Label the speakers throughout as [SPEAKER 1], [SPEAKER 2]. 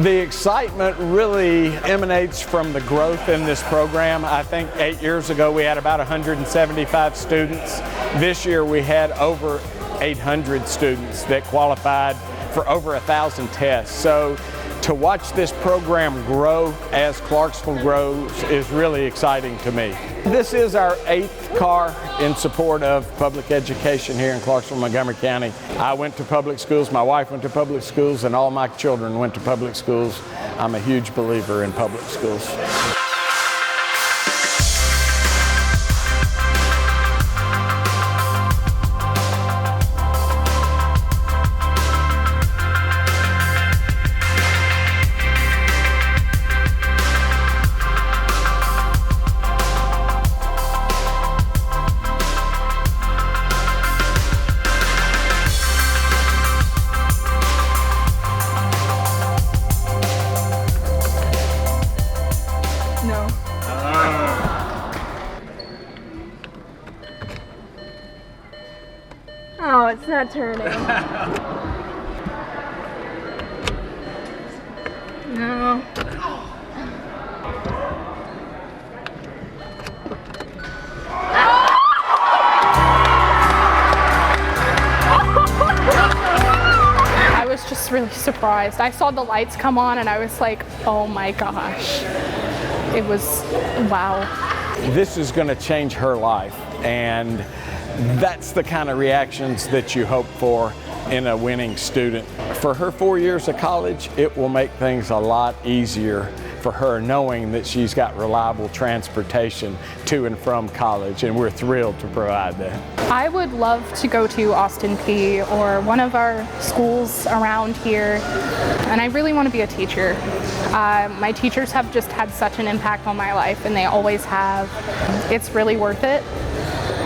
[SPEAKER 1] The excitement really emanates from the growth in this program. I think 8 years ago we had about 175 students. This year we had over 800 students that qualified for over 1,000 tests. So to watch this program grow as Clarksville grows is really exciting to me. This is our 8th car in support of public education here in Clarksville-Montgomery County. I went to public schools, my wife went to public schools, and all my children went to public schools. I'm a huge believer in public schools.
[SPEAKER 2] No. Oh, it's not turning. No.
[SPEAKER 3] I was just really surprised. I saw the lights come on and I was like, oh my gosh. It was, wow.
[SPEAKER 1] This is going to change her life, and that's the kind of reactions that you hope for in a winning student. For her 4 years of college, it will make things a lot easier for her knowing that she's got reliable transportation to and from college, and we're thrilled to provide that.
[SPEAKER 3] I would love to go to Austin P or one of our schools around here, and I really want to be a teacher. My teachers have just had such an impact on my life, and they always have. It's really worth it,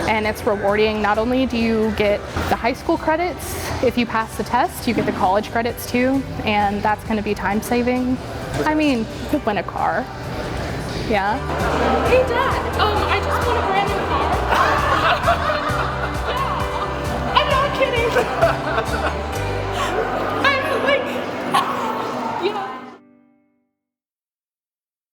[SPEAKER 3] and it's rewarding. Not only do you get the high school credits, if you pass the test, you get the college credits too, and that's going to be time saving. I mean, you could win a car. Yeah.
[SPEAKER 4] Hey Dad, I just want a brand new car. Yeah. I'm not kidding.